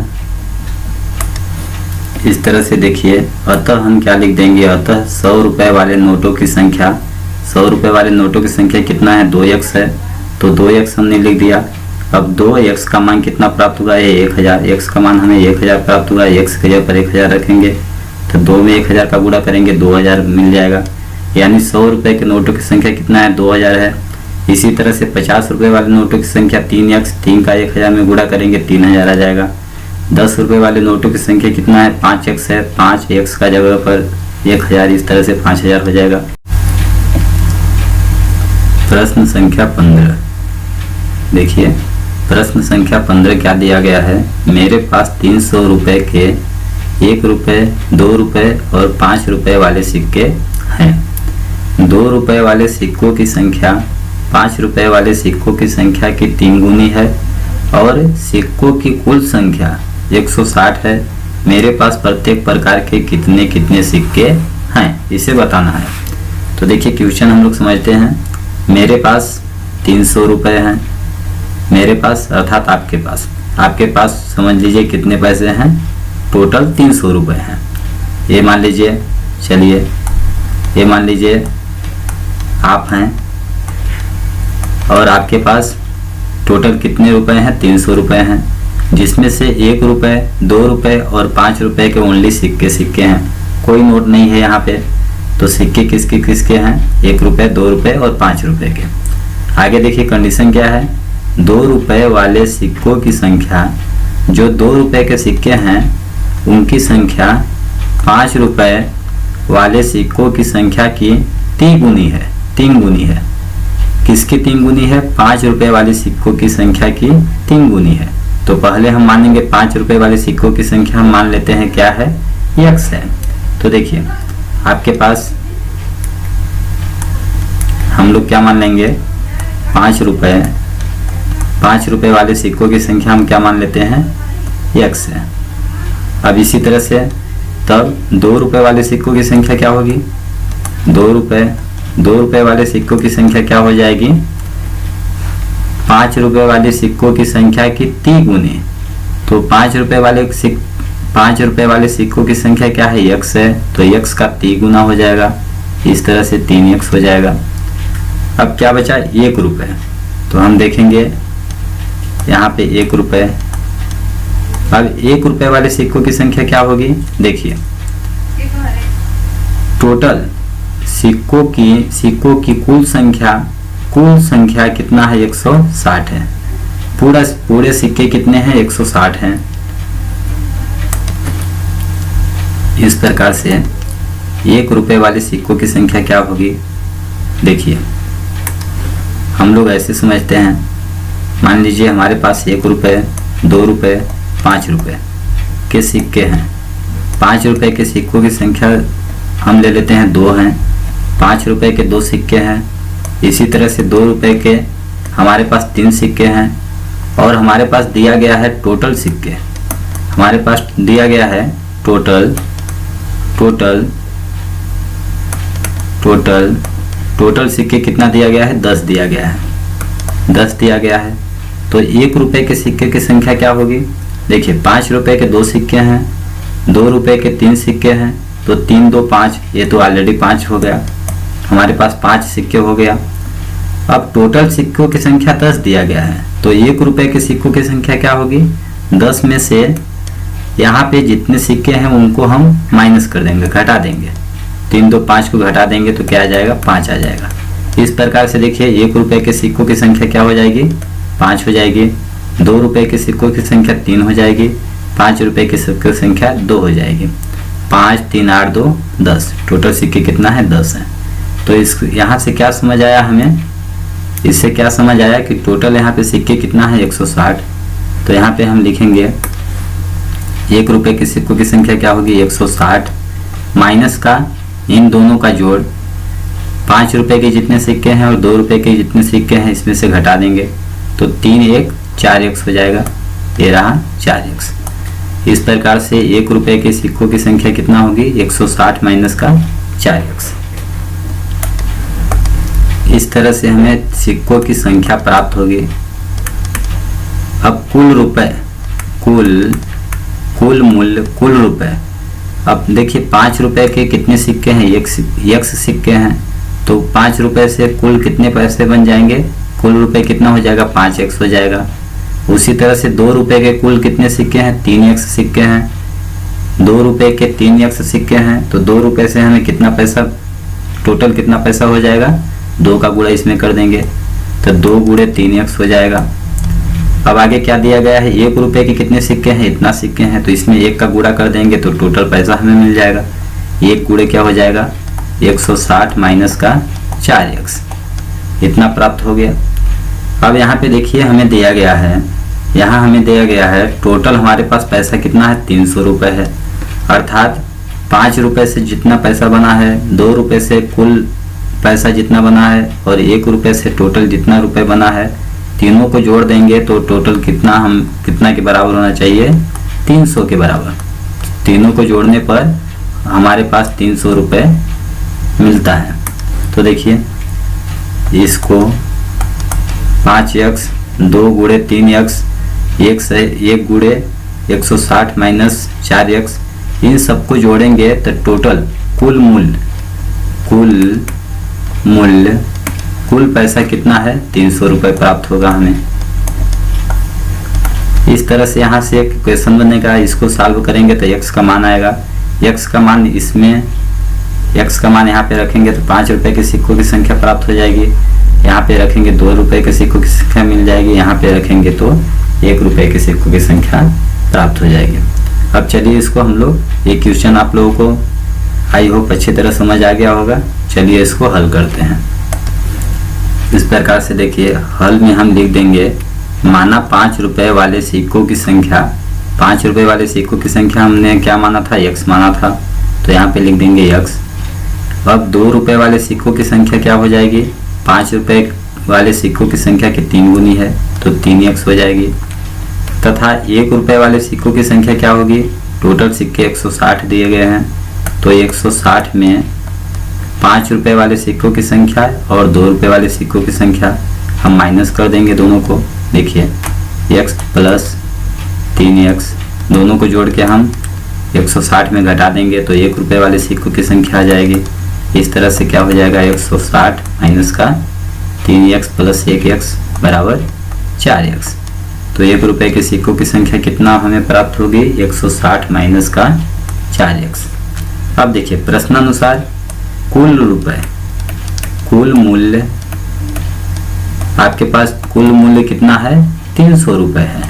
S1: इस तरह से देखिए, अतः हम क्या लिख देंगे, अतः 100 रुपए वाले नोटों की संख्या, 100 रुपए वाले नोटों की संख्या कितना है, 2x है तो 2x हमने लिख दिया। अब 2x का मान कितना प्राप्त हुआ है, 1000। x का मान हमें 1000 प्राप्त हुआ है, x की जगह पर 1000 रखेंगे तो 2 में 1000 का गुणा करेंगे 2000 मिल जाएगा। यानी 100 रुपए के नोटों की संख्या कितना है, 2000 है। इसी तरह से 50 रुपए वाले नोटों की संख्या 3x, 3 का 1000 में गुणा करेंगे 3000 आ जाएगा। 10 रुपए वाले नोटों की संख्या कितना है, 5x है, 5x का जगह पर 1000, इस तरह से 5000 हो जाएगा। प्रश्न संख्या 15। देखिए प्रश्न संख्या 15 क्या दिया गया है। मेरे पास 300 रुपए के 1 रुपए, 2 रुपए और 5 रुपए वाले सिक्के हैं। 2 रुपए वाले सिक्कों की संख्या 5 रुपए वाले सिक्कों की संख्या की 3 गुनी है और सिक्कों की कुल संख्या 160 है। मेरे पास प्रत्येक प्रकार के कितने कितने सिक्के हैं, इसे बताना है। तो देखिए क्वेश्चन हम लोग समझते हैं। मेरे पास 300 रुपए हैं, मेरे पास अर्थात आपके पास समझ लीजिए कितने पैसे हैं, टोटल 300 रुपए हैं। ये मान लीजिए, चलिए ये मान लीजिए आप हैं और आपके पास टोटल कितने रुपए हैं, 300 रुपए हैं, जिसमें से 1 रुपए, 2 रुपए और 5 रुपए के ओनली सिक्के हैं। कोई नोट नहीं है यहाँ पे। तो सिक्के किसके हैं, 1 रुपए, 2 रुपए और 5 रुपए के। आगे देखिए कंडीशन क्या है। 2 रुपए वाले सिक्कों की संख्या, जो 2 रुपए के सिक्के हैं उनकी संख्या 5 रुपए वाले सिक्कों की संख्या की 3 गुनी है। किसकी 3 गुनी है, 5 रुपए वाले सिक्कों की संख्या की 3 गुनी है। तो पहले हम मानेंगे 5 रुपए वाले सिक्कों की संख्या हम मान लेते हैं क्या है, x है। तो देखिए आपके पास हम लोग क्या मान लेंगे, 5 रुपए वाले सिक्कों की संख्या हम क्या मान लेते हैं, x है। अब इसी तरह से तब 2 रुपए वाले सिक्कों की संख्या क्या होगी, 2 रुपए वाले सिक्कों की संख्या क्या हो जाएगी, 5 रुपए वाले सिक्कों की संख्या की 3 गुनी। तो 5 रुपए वाले सिक्कों की संख्या क्या है, x है। तो x का 3 गुना हो जाएगा, इस तरह से 3x हो जाएगा। अब क्या बचा, 1 रुपए। तो हम देखेंगे यहाँ पे 1 रुपए। अब 1 रुपए वाले सिक्कों की संख्या क्या होगी, देखिए टोटल सिक्कों की कुल संख्या कितना है, 160 है। पूरे सिक्के कितने हैं, 160 हैं। इस प्रकार से 1 रुपए वाले सिक्कों की संख्या क्या होगी, देखिए हम लोग ऐसे समझते हैं। मान लीजिए हमारे पास 1 रुपए, 2 रुपए, 5 रुपए के सिक्के हैं। 5 रुपए के सिक्कों की संख्या हम ले लेते हैं 2 हैं। 5 रुपए के 2 सिक्के हैं। इसी तरह से 2 रुपए के हमारे पास 3 सिक्के हैं और हमारे पास दिया गया है टोटल सिक्के। हमारे पास दिया गया है टोटल सिक्के कितना दिया गया है, 10 दिया गया है। तो 1 रुपए के सिक्के की संख्या क्या होगी, देखिए 5 रुपए के 2 सिक्के हैं, 2 रुपए के 3 सिक्के हैं। तो 3 2 5, ये तो ऑलरेडी 5 हो गया, हमारे पास 5 सिक्के हो गया। अब टोटल सिक्कों की संख्या 10 दिया गया है। तो 1 रुपए के सिक्कों की संख्या क्या होगी, 10 में से यहाँ पे जितने सिक्के हैं उनको हम माइनस कर देंगे, घटा देंगे। 3 2 5 को घटा देंगे तो क्या आ जाएगा, 5 आ जाएगा। इस प्रकार से देखिए 1 रुपए के सिक्कों की संख्या क्या हो जाएगी, 5 हो जाएगी। 2 रुपए के सिक्कों की संख्या 3 हो जाएगी। 5 रुपए के सिक्कों की संख्या 2 हो जाएगी। 5 3 8 2 10, टोटल सिक्के कितना है, 10 है। तो इस यहाँ से क्या समझ आया हमें, इससे क्या समझ आया कि टोटल यहाँ पे सिक्के कितना है, 160। तो यहाँ पे हम लिखेंगे 1 रुपए के सिक्कों की संख्या क्या होगी, 160 माइनस का इन दोनों का जोड़। 5 रुपए के जितने सिक्के हैं और 2 रुपए के जितने सिक्के हैं इसमें से घटा देंगे तो 3 1 4x हो जाएगा, ये रहा 4x। इस प्रकार से 1 रुपए के सिक्कों की संख्या कितना होगी, 160 माइनस का 4x। इस तरह से हमें सिक्कों की संख्या प्राप्त होगी। अब कुल मूल्य, कुल रुपए। अब देखिए 5 रुपए के कितने सिक्के हैं, x सिक्के हैं। तो 5 रुपए से कुल कितने पैसे बन जाएंगे, कुल रुपए कितना हो जाएगा, 5x हो जाएगा। उसी तरह से 2 रुपए के कुल कितने सिक्के हैं, 3x सिक्के हैं। 2 रुपए के 3x सिक्के हैं। तो 2 रुपए से हमें कितना पैसा, टोटल कितना पैसा हो जाएगा, 2 का गुणा इसमें कर देंगे तो 2 गुणे 3x हो जाएगा। अब आगे क्या दिया गया है, 1 रुपए के कितने सिक्के हैं, इतना सिक्के हैं। तो इसमें 1 का गुणा कर देंगे तो टोटल पैसा हमें मिल जाएगा। 1 गुणे क्या हो जाएगा, 160 माइनस का 4x, इतना प्राप्त हो गया। अब यहाँ पे देखिए हमें दिया गया है, यहाँ हमें दिया गया है टोटल हमारे पास पैसा कितना है, 300 रुपये है। अर्थात 5 रुपये से जितना पैसा बना है, 2 रुपये से कुल पैसा जितना बना है और 1 रुपये से टोटल जितना रुपये बना है, तीनों को जोड़ देंगे तो टोटल कितना के बराबर होना चाहिए, 300 के बराबर। तीनों को जोड़ने पर हमारे पास 300 रुपये मिलता है। तो देखिए इसको 5x 2 गुणे 3x 1 गुणे 160 माइनस 4x, इन सबको जोड़ेंगे तो टोटल कुल पैसा कितना है, 300 रुपये प्राप्त होगा हमें। इस तरह से यहाँ से एक क्वेश्चन बनेगा, इसको सॉल्व करेंगे तो x का मान आएगा। x का मान यहाँ पे रखेंगे तो 5 रुपये के सिक्कों की संख्या प्राप्त हो जाएगी। यहाँ पे रखेंगे 2 रुपये के सिक्कों की संख्या मिल जाएगी। यहाँ पे रखेंगे तो 1 रुपये के सिक्कों की संख्या प्राप्त हो जाएगी। अब चलिए इसको हम लोग, ये क्वेश्चन आप लोगों को आई होप अच्छी तरह समझ आ गया होगा। चलिए इसको हल करते हैं। इस प्रकार से देखिए हल में हम लिख देंगे, माना 5 रुपये वाले सिक्कों की संख्या, 5 रुपये वाले सिक्कों की संख्या हमने क्या माना था, x माना था, तो यहाँ पे लिख देंगे x। अब 2 रुपये वाले सिक्कों की संख्या क्या हो जाएगी, 5 रुपये वाले सिक्कों की संख्या की 3 गुनी है तो 3x हो जाएगी। तथा 1 रुपये वाले सिक्कों की संख्या क्या होगी, टोटल सिक्के 160 दिए गए हैं तो 160 में 5 रुपये वाले सिक्कों की संख्या और 2 रुपये वाले सिक्कों की संख्या हम माइनस कर देंगे दोनों को। देखिए x प्लस 3x दोनों को जोड़ के हम 160 में घटा देंगे तो 1 रुपये वाले सिक्कों की संख्या आ जाएगी। इस तरह से क्या हो जाएगा, 160 माइनस का 3x प्लस 1x बराबर 4x। तो 1 रुपये के सिक्कों की संख्या कितना हमें प्राप्त होगी, 160 माइनस का 4x। अब देखिए प्रश्नानुसार कुल मूल्य आपके पास कुल मूल्य कितना है, 300 रुपये है।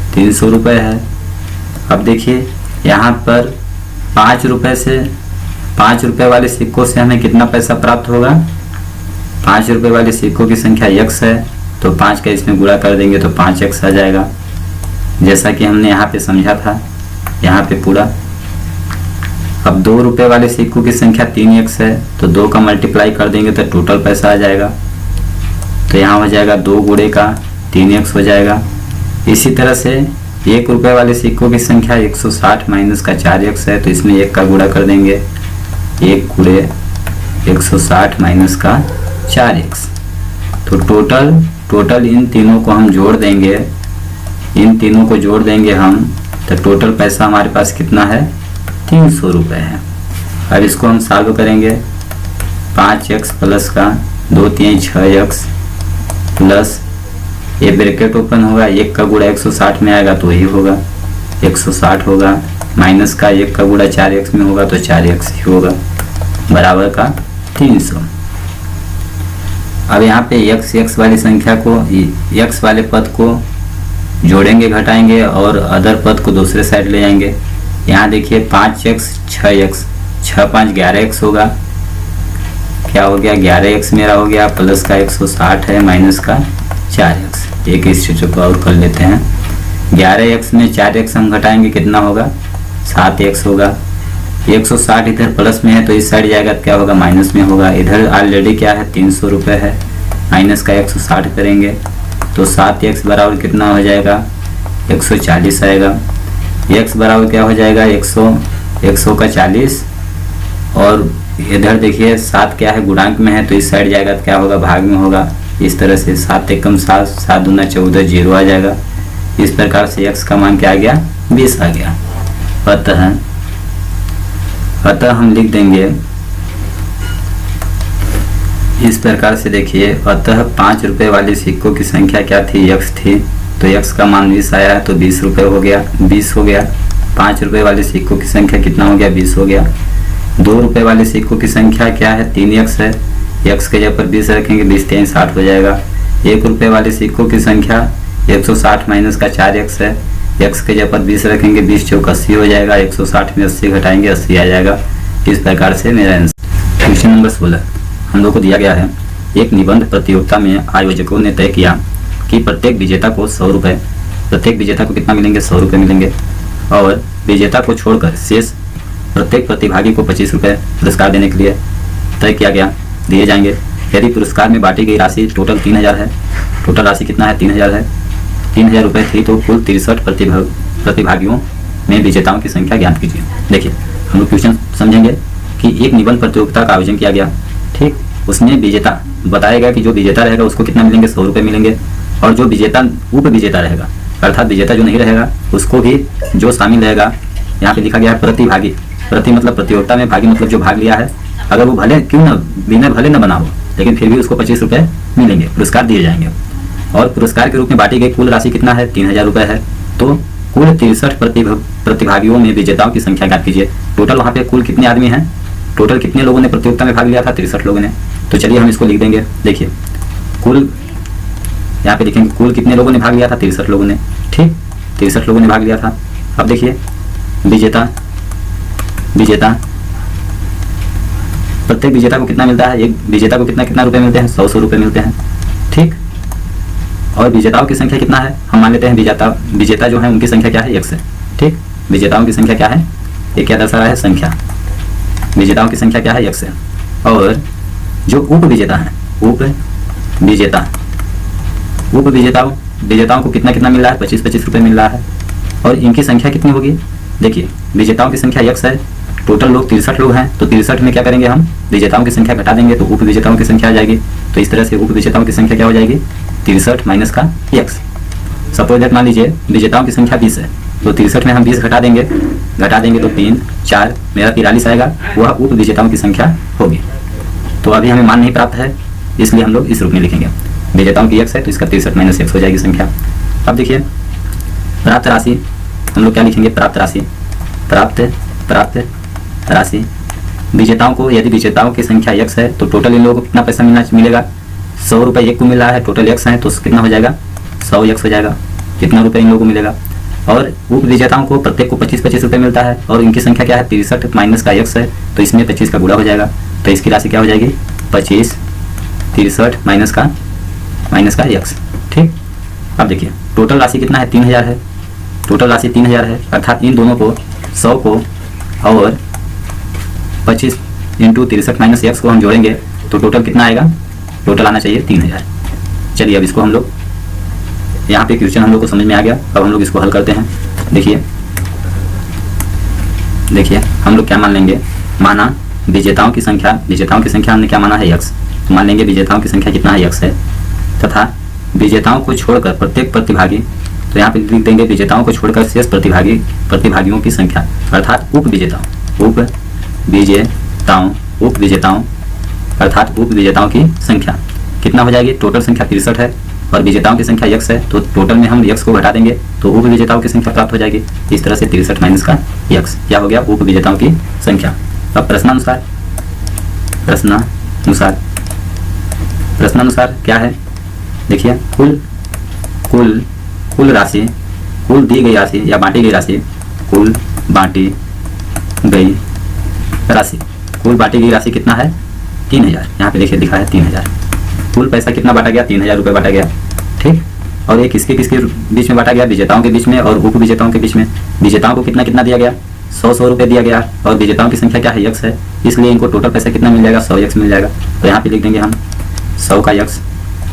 S1: 300 रुपये है। अब देखिए यहाँ पर 5 रुपये वाले सिक्कों से हमें कितना पैसा प्राप्त होगा, 5 रुपये वाले सिक्कों की संख्या x है तो 5 का इसमें गुणा कर देंगे तो 5x आ जाएगा, जैसा कि हमने यहाँ पे समझा था यहाँ पे पूरा। अब 2 रुपये वाले सिक्कों की संख्या 3x है तो 2 का मल्टीप्लाई कर देंगे तो टोटल पैसा आ जाएगा, तो यहाँ हो जाएगा 2 गुणे का 3x हो जाएगा। इसी तरह से 1 रुपये वाले सिक्कों की संख्या 160 माइनस का 4x है तो इसमें 1 का गुणा कर देंगे, 1 गुणे 160 माइनस का 4x। तो टोटल इन तीनों को हम जोड़ देंगे, हम तो टोटल पैसा हमारे पास कितना है, 300 रुपये है। अब इसको हम सॉल्व करेंगे, 5x प्लस का 2 3 6x प्लस ये ब्रैकेट ओपन होगा, 1 का गुणा 160 में आएगा तो वही होगा 160 होगा, माइनस का 1 का गुणा 4x में होगा तो 4x ही होगा, बराबर का 300। अब यहाँ पे x वाली संख्या को, x वाले पद को जोड़ेंगे घटाएंगे और अदर पद को दूसरे साइड ले जाएंगे। यहाँ देखिए 5x 6x 6 5 11x होगा, क्या हो गया 11x मेरा हो गया, प्लस का 160 है माइनस का 4x। एक स्टेप को और कर लेते हैं, 11x में 4x हम घटाएंगे कितना होगा, 7x होगा। 160 इधर प्लस में है तो इस साइड जाएगा तो क्या होगा, माइनस में होगा। इधर ऑलरेडी क्या है 300 रुपये है, माइनस का 160 करेंगे तो 7x बराबर कितना हो जाएगा, 140 आएगा। x बराबर क्या हो जाएगा, 100 का 40 और इधर देखिए 7 क्या है गुणांक में है तो इस साइड जाएगा तो क्या होगा, भाग में होगा। इस तरह से 7 एकम 7 7 दूना 14 0 आ जाएगा। इस प्रकार से x का मान क्या आ गया, 20 आ गया। अतः हम लिख देंगे इस प्रकार से, देखिए अतः 5 रुपये वाले सिक्कों की संख्या क्या थी, x थी, तो x का मान 20 आया है तो 20 रुपये हो गया, 20 हो गया। 5 रुपये वाले सिक्कों की संख्या कितना हो गया, 20 हो गया। 2 रुपये वाले सिक्कों की संख्या क्या है, 3x है, x के जगह पर 20 रखेंगे, 20 3 60 हो जाएगा। 1 रुपये वाले सिक्कों की संख्या 160 माइनस का 4x है, x के जगह पर 20 रखेंगे, 20 चौक 80 हो जाएगा, 160 में 80 घटाएंगे 80 आ जाएगा। इस प्रकार से मेरा आंसर क्वेश्चन नंबर 16। हम लोग को दिया गया है, एक निबंध प्रतियोगिता में आयोजकों ने तय किया कि प्रत्येक विजेता को 100 रुपये, प्रत्येक विजेता को कितना मिलेंगे, 100 रुपये मिलेंगे, और विजेता को छोड़कर शेष प्रत्येक प्रतिभागी को 25 रुपये पुरस्कार देने के लिए तय किया गया, दिए जाएंगे। यदि पुरस्कार में बांटी गई राशि टोटल 3000 है, टोटल राशि कितना है, 3000 है, 3000 रुपये थी, तो कुल 63 प्रतिभागियों में विजेताओं की संख्या ज्ञात कीजिए। देखिए हम लोग क्वेश्चन समझेंगे कि एक निबंध प्रतियोगिता का आयोजन किया गया, ठीक, उसमें विजेता बताया गया कि जो विजेता रहेगा उसको कितना मिलेंगे, 100 रुपये मिलेंगे, और जो विजेता उप विजेता रहेगा अर्थात विजेता जो नहीं रहेगा उसको भी जो शामिल रहेगा, यहाँ पे लिखा गया है प्रतिभागी, प्रति मतलब प्रतियोगिता में, भागी मतलब जो भाग लिया है, अगर वो भले क्यों न विनर भले न बना हो लेकिन फिर भी उसको 25 रुपये मिलेंगे, पुरस्कार दिए जाएंगे। और पुरस्कार के रूप में बांटी गई कुल राशि कितना है, 3000 रुपये है। तो कुल 63 प्रतिभागियों में विजेताओं की संख्या ज्ञात कीजिए। टोटल वहाँ पे कुल कितने आदमी हैं, टोटल कितने लोगों ने प्रतियोगिता में भाग लिया था, 63 लोगों ने। तो चलिए हम इसको लिख देंगे। देखिए कुल यहाँ पे लिखेंगे कुल कितने लोगों ने भाग लिया था, 63 लोगों ने, ठीक, 63 लोगों ने भाग लिया था। अब देखिए विजेता प्रत्येक विजेता को कितना मिलता है, एक विजेता को कितना रुपए मिलते हैं, 100 रुपये मिलते हैं, ठीक। और विजेताओं की संख्या कितना है, हम मान लेते हैं विजेता जो है उनकी संख्या क्या है, 1 है, ठीक। विजेताओं की संख्या क्या है, ये क्या दर्शा रहा है, संख्या, विजेताओं की संख्या क्या है, 1 है। और जो उप विजेताओं को कितना मिल रहा है, 25 रुपये मिल रहा है। और इनकी संख्या कितनी होगी, देखिए विजेताओं की संख्या 1 है, टोटल लोग 63 लोग हैं, तो 63 में क्या करेंगे हम, विजेताओं की संख्या घटा देंगे तो उप विजेताओं की संख्या आ जाएगी। तो इस तरह से उप विजेताओं की संख्या क्या हो जाएगी, 63 माइनस का x। सपोज दैट मान लीजिए विजेताओं की संख्या 20 है, तो 63 में हम 20 घटा देंगे तो 3 4 मेरा 43 आएगा, वह उप विजेताओं की संख्या होगी। तो अभी हमें मान नहीं प्राप्त है, इसलिए हम लोग इस रूप में लिखेंगे, विजेताओं की 1 है तो इसका 63 माइनस 1 हो जाएगी संख्या। अब देखिए प्राप्त राशि, हम लोग क्या लिखेंगे, प्राप्त राशि विजेताओं को, यदि विजेताओं की संख्या 1 है तो टोटल इन लोगों को कितना पैसा मिलेगा, 100 रुपये एक को मिल रहा है, टोटल 1 है तो कितना हो जाएगा, 100 1 हो जाएगा, कितना रुपये इन लोगों को मिलेगा। और उप विजेताओं को प्रत्येक को 25 रुपये मिलता है, और इनकी संख्या क्या है, 63 माइनस का 1 है, तो इसमें 25 का गुणा हो जाएगा, तो इसकी राशि क्या हो जाएगी, 25 63 माइनस का x, ठीक। अब देखिए टोटल राशि कितना है, 3000 है, टोटल राशि 3000 है, अर्थात इन दोनों को 100 को और 25 इंटू 63 माइनस x को हम जोड़ेंगे तो टोटल कितना आएगा, टोटल आना चाहिए 3000। चलिए अब इसको हम लोग, यहाँ पे क्वेश्चन हम लोग को समझ में आ गया, अब हम लोग इसको हल करते हैं। देखिए हम लोग क्या मान लेंगे, माना विजेताओं की संख्या हमने क्या माना है, x, तो मान लेंगे विजेताओं की संख्या कितना है, x है, तथा विजेताओं को छोड़कर प्रत्येक प्रतिभागी, तो यहाँ पे लिख देंगे विजेताओं को छोड़कर शेष प्रतिभागियों की संख्या, अर्थात उप विजेताओं की संख्या कितना हो जाएगी, टोटल संख्या 63 है और विजेताओं की संख्या 1 है, तो टोटल में हम x को घटा देंगे तो उप विजेताओं की संख्या प्राप्त हो जाएगी। इस तरह से 63 माइनस का x क्या हो गया, उप विजेताओं की संख्या। अब प्रश्नानुसार क्या है, देखिए कुल राशि, कुल दी गई राशि या बांटी गई राशि, कुल बांटी गई राशि कितना है, 3000। यहाँ पे देखिए लिखा है 3000। कुल पैसा कितना बांटा गया, 3000 रुपये बांटा गया, ठीक। और ये किसके बीच में बांटा गया, विजेताओं के बीच में और उप विजेताओं के बीच में। विजेताओं को कितना दिया गया, 100 रुपये दिया गया, और विजेताओं की संख्या क्या है, x है, इसलिए इनको टोटल पैसा कितना मिल जाएगा, 100 x मिल जाएगा। तो यहाँ पे लिख देंगे हम 100 का x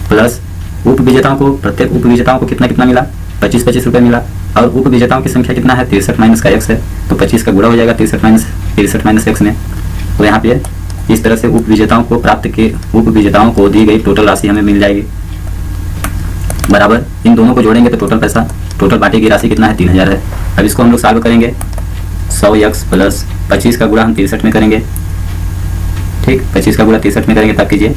S1: प्लस उप विजेताओं को, प्रत्येक उप विजेताओं को कितना मिला, 25 रुपये मिला, और उप विजेताओं की संख्या कितना है, 63 माइनस का x है, तो 25 का गुणा हो जाएगा 63 माइनस x में। तो यहाँ पे इस तरह से उप विजेताओं को दी गई टोटल राशि हमें मिल जाएगी, बराबर इन दोनों को जोड़ेंगे तो टोटल बांटी गई राशि कितना है, 3000 है। अब इसको हम लोग सॉल्व करेंगे, 100x प्लस 25 का गुणा हम 63 में करेंगे, ठीक, 25 का गुणा 63 में करेंगे तब कीजिए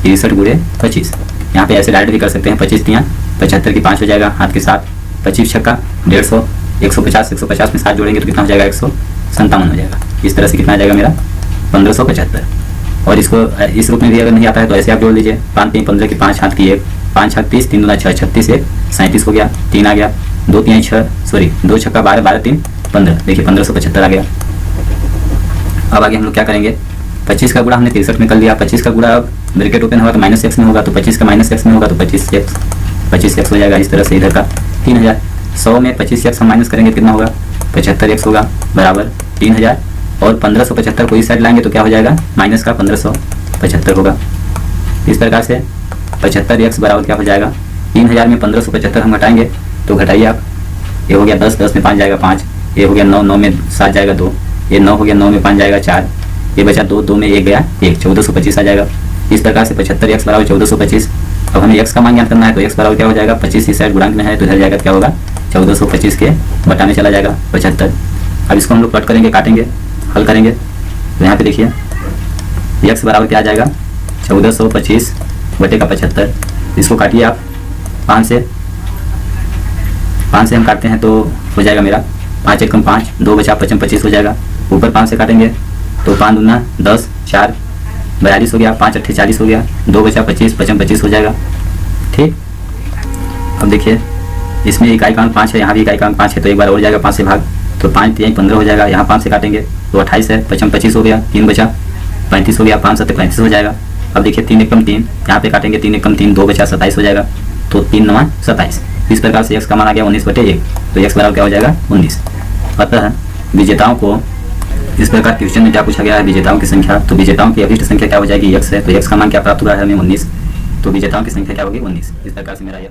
S1: 63 गुणे 25। यहाँ पे ऐसे डायरेक्ट भी कर सकते हैं, 25 तियाँ 75 की 5 हो जाएगा, हाथ के साथ 25 छक्का 150, 150 में 7 जोड़ेंगे तो कितना हो जाएगा, 157 हो जाएगा। इस तरह से कितना आ जाएगा मेरा, 1575। और इसको इस रूप में भी अगर नहीं आता है तो ऐसे आप जोड़ लीजिए, 5 3 15 की 5 हाथ की 1, 5 हाथ 30, 3 दूना 6, 36 1 37 हो गया, 3 आ गया, 2 3 6 2 छक्का 12, 12 3 15, देखिए 1575 आ गया। अब आगे हम लोग क्या करेंगे, 25 का गुणा हमने 63 में कर लिया। 25 का गुणा अब ब्रैकेट ओपन होगा तो माइनस एक्स में होगा, तो 25 का माइनस एक्स में होगा तो 25 एक्स हो जाएगा। इस तरह से इधर का 3000, 100 में 25 एक्स हम माइनस करेंगे कितना होगा, 75 एक्स होगा बराबर 3000, और 1575 को इस साइड लाएंगे तो क्या हो जाएगा, माइनस का 1575 होगा। इस प्रकार से 75 एक्स बराबर क्या हो जाएगा, 3000 में 1575 हम घटाएंगे तो घटाइए आप, ये हो गया 10, 10 में 5 जाएगा 5, ये हो गया 9, 9 में 7 जाएगा 2, ये 9 हो गया, 9 में 5 जाएगा 4, ये बचा 2, 2 में 1 गया 1, 1425 आ जाएगा। इस प्रकार से 75 एक्स बराबर 1425। अब हमें एक्स का मान ज्ञात करना है तो एक्स बराबर क्या हो जाएगा, 25 इस साइड गुणांक में है तो इधर जाएगा क्या होगा, 1425 के बटाने चला जाएगा 75। अब इसको हम लोग कट करेंगे, काटेंगे, हल करेंगे तो यहाँ पे देखिए एक्स बराबर क्या आ जाएगा, 1425 बटे का 75। इसको काटिए आप 5 से हम काटते हैं तो हो जाएगा मेरा 5 एकम 5, 2 बचा 55, 25 हो जाएगा। ऊपर 5 से काटेंगे तो 5 दूना 10, 4 42 हो गया, 5 अट्ठे 40 हो गया, 2 बचा 25, 55, 25 हो जाएगा। ठीक, अब देखिए इसमें इकाई-अंक 5 है, यहाँ भी इकाई-अंक 5 है तो एक बार और जाएगा 5 से भाग, तो 5 3 15 हो जाएगा। यहाँ 5 से काटेंगे तो 28 है, 55, 25 हो गया, 3 बचा 35 हो गया, 5 7 35 हो जाएगा। अब देखिए 3 एकम 3, यहाँ पे काटेंगे 3 एकम 3, 2 बचा 27 हो जाएगा, तो 3 9 27। इस प्रकार से एक्स का मान आ गया 19 बटे 1, तो एक्स बराबर क्या हो जाएगा 19। अतः विजेताओं को इस प्रकार क्वेश्चन में क्या पूछा गया है, विजेताओं की संख्या, तो विजेताओं की अभिष्ट संख्या क्या हो जाएगी, एक्स है, तो एक्स का मान क्या प्राप्त हुआ है हमें 19, तो विजेताओं की संख्या क्या होगी 19। इस प्रकार से मेरा यह